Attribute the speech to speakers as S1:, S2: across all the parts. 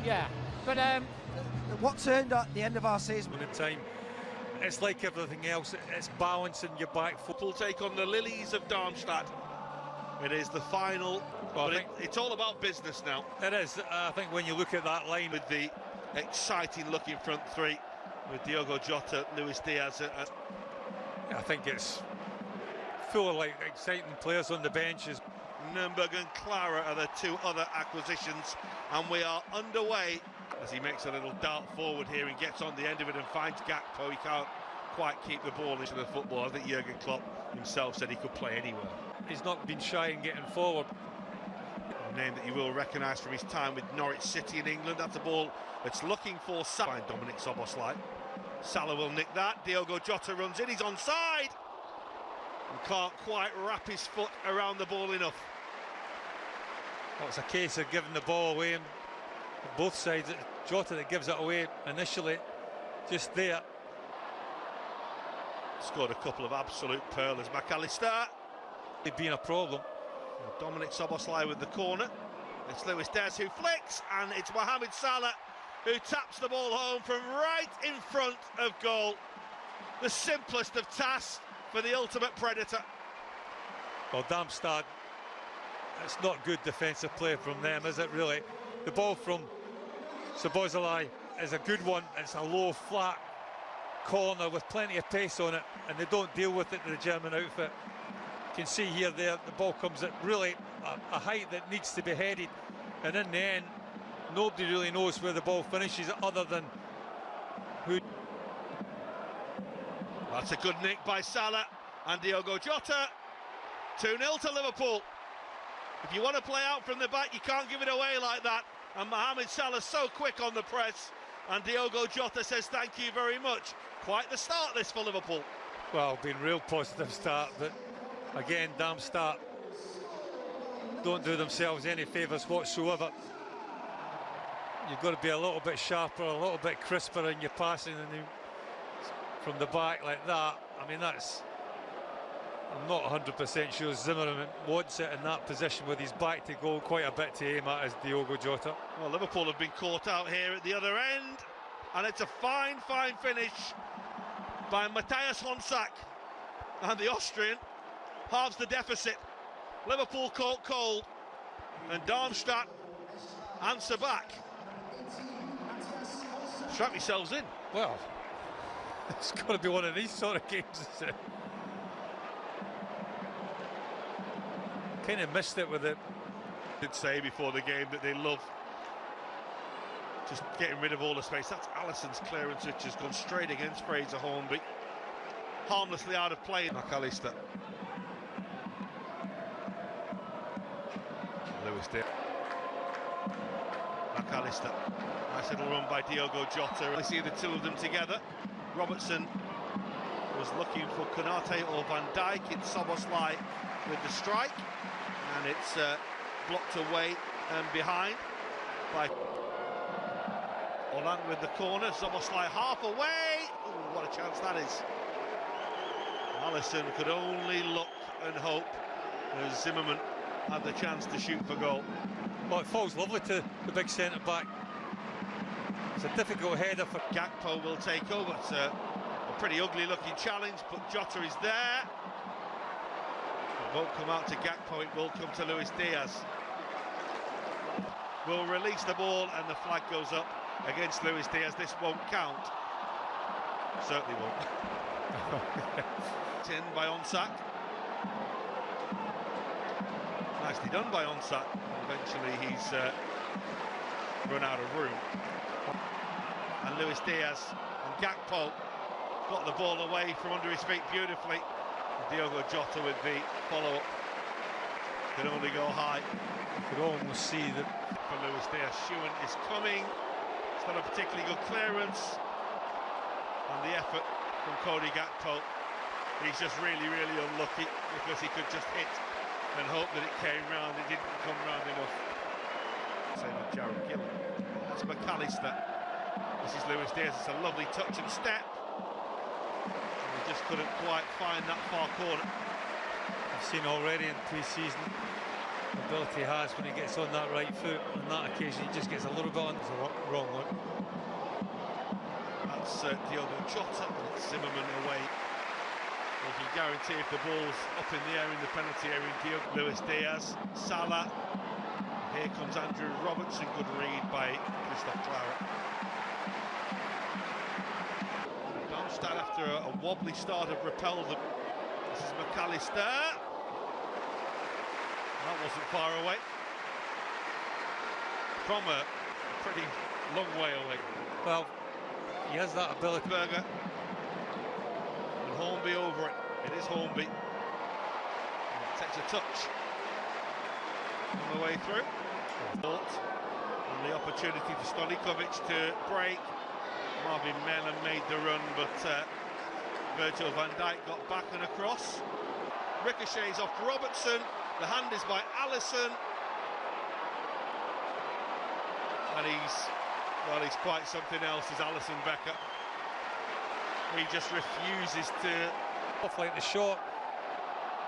S1: Yeah, but
S2: what turned at the end of our season?
S3: In time, it's like everything else, it's balancing your back foot.
S4: Will take on the Lilies of Darmstadt. It is the final,
S3: Well,
S4: but it's all about business now.
S3: It is. I think when you look at that line
S4: With the exciting looking front three, with Diogo Jota, Luis Diaz.
S3: I think it's full of like exciting players on the benches.
S4: Nürnberg and Clara are the two other acquisitions, and we are underway as he makes a little dart forward here and gets on the end of it and finds Gakpo. He can't quite keep the ball into the football. I think Jurgen Klopp himself said he could play anywhere.
S3: He's not been shy in getting forward.
S4: A name that you will recognise from his time with Norwich City in England. That's a ball that's looking for Salah. Dominic Szoboszlai. Salah will nick that. Diogo Jota runs in. He's onside. And can't quite wrap his foot around the ball enough.
S3: Well, it's a case of giving the ball away, and both sides. Jota that gives it away initially, just there.
S4: Scored a couple of absolute pearlers. McAllister.
S3: It's been a problem.
S4: Dominic Szoboszlai with the corner. It's Luis Diaz who flicks, and it's Mohamed Salah who taps the ball home from right in front of goal. The simplest of tasks for the ultimate predator.
S3: Well, Darmstadt, it's not good defensive play from them, is it really? The ball from Szoboszlai is a good one. It's a low, flat corner with plenty of pace on it, and they don't deal with it in the German outfit. You can see here, the ball comes at really a height that needs to be headed, and in the end, nobody really knows where the ball finishes other than who.
S4: That's a good nick by Salah and Diogo Jota. 2-0 to Liverpool. If you want to play out from the back, you can't give it away like that. And Mohamed Salah's so quick on the press, and Diogo Jota says thank you very much. Quite the start this for Liverpool.
S3: Well, been real positive start, but again, Darmstadt don't do themselves any favours whatsoever. You've got to be a little bit sharper, a little bit crisper in your passing, and from the back like that. I mean, that's. I'm not 100% sure Zimmerman wants it in that position with his back to goal. Quite a bit to aim at as Diogo Jota.
S4: Well, Liverpool have been caught out here at the other end, and it's a fine, fine finish by Matthias Honsack, and the Austrian halves the deficit. Liverpool caught cold, and Darmstadt answer back. Strap yourselves in.
S3: Well, it's got to be one of these sort of games, isn't it? Kind of missed it with it.
S4: Did say before the game that they love just getting rid of all the space. That's Alisson's clearance, which has gone straight against Fraser Hornby. Harmlessly out of play. McAllister. Luis Diaz. McAllister. Nice little run by Diogo Jota. I see the two of them together. Robertson was looking for Konate or Van Dijk. It's Szoboszlai with the strike, and it's blocked away and behind by Holland with the corner. Szoboszlai half away. Ooh, what a chance that is. Alisson could only look and hope as Zimmerman had the chance to shoot for goal.
S3: Well, it falls lovely to the big centre-back. It's a difficult header for
S4: Gakpo will take over. It's a pretty ugly looking challenge, but Jota is there. It won't come out to Gakpo, it will come to Luis Diaz. Will release the ball, and the flag goes up against Luis Diaz. This won't count. Certainly won't. In by Honsack. Nicely done by Honsack. Eventually he's run out of room. And Luis Diaz and Gakpo got the ball away from under his feet beautifully. Diogo Jota with the follow-up. Can only go high.
S3: You could almost see that.
S4: For Luis Diaz, Schuhen is coming. It's not a particularly good clearance. And the effort from Cody Gakpo. He's just really, really unlucky because he could just hit and hope that it came round. It didn't come round enough. Same with Jared Gill. That's McAllister. This is Luis Diaz. It's a lovely touch and step. And he just couldn't quite find that far corner.
S3: I've seen already in pre-season ability he has when he gets on that right foot. On that occasion, he just gets a little bit on. It's a wrong look.
S4: That's Diogo Jota, and it's Zimmerman away. You can guarantee if the ball's up in the air in the penalty area, Diogo. Luis Diaz, Salah. Here comes Andrew Robertson, good read by Christoph Claret. Darmstadt, after a wobbly start, have repelled them. This is McAllister. That wasn't far away. From a pretty long way away.
S3: Well, he has that ability.
S4: Berger. And Hornby over it. It is Hornby. And it takes a touch on the way through. And the opportunity for Stonikovic to break. Marvin Mellon made the run, but Virgil van Dijk got back and across. Ricochets off Robertson. The hand is by Alisson. And he's quite something else, is Alisson Becker. He just refuses to...
S3: Off like the shot.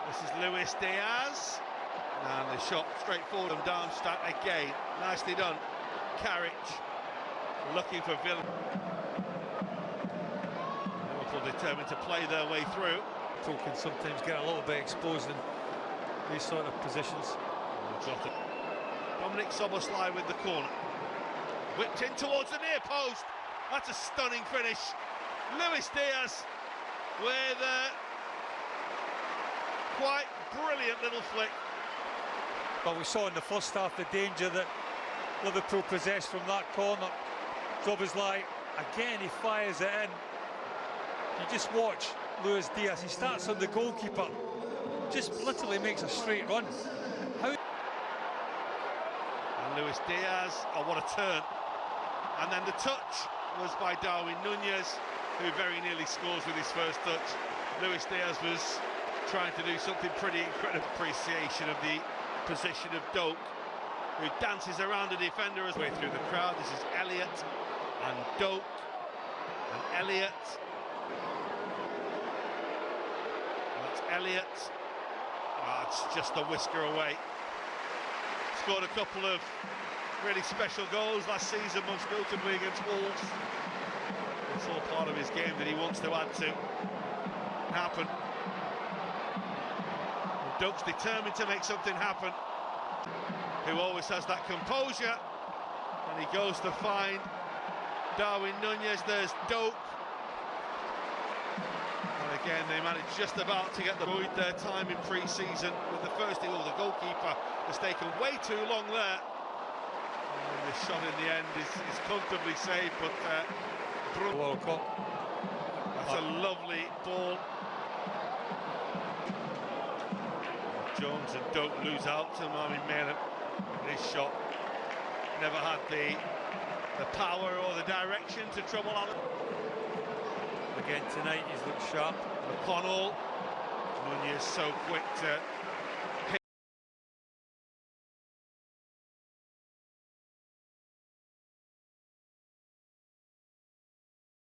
S4: This is Luis Diaz. And the shot straight forward from Darmstadt again. Nicely done. Carriage looking for Villa. Liverpool determined to play their way through.
S3: Liverpool can sometimes get a little bit exposed in these sort of positions.
S4: Dominic Szoboszlai with the corner. Whipped in towards the near post. That's a stunning finish. Luis Diaz with a quite brilliant little flick.
S3: But we saw in the first half the danger that Liverpool possessed from that corner. Szoboszlai, again, he fires it in. You just watch Luis Diaz, he starts on the goalkeeper, just literally makes a straight run. How?
S4: And Luis Diaz, oh, what a turn. And then the touch was by Darwin Núñez, who very nearly scores with his first touch. Luis Diaz was trying to do something pretty incredible. Appreciation of the position of Doak, who dances around the defender as way through the crowd. This is Elliott and Doak and Elliott. That's Elliott. It's just a whisker away. Scored a couple of really special goals last season, most notably against Wolves. It's all part of his game that he wants to add to happen. Doak's determined to make something happen, who always has that composure, and he goes to find Darwin Núñez. There's Doak, and again they managed just about to get the void their time in pre-season with the first goal. The goalkeeper has taken way too long there, and the shot in the end is comfortably safe, but
S3: World Cup.
S4: That's a lovely ball. Jones and Doak lose out to Marvin Mellon. This shot never had the power or the direction to trouble Allen.
S3: Again tonight he's looked sharp.
S4: McConnell. Núñez so quick to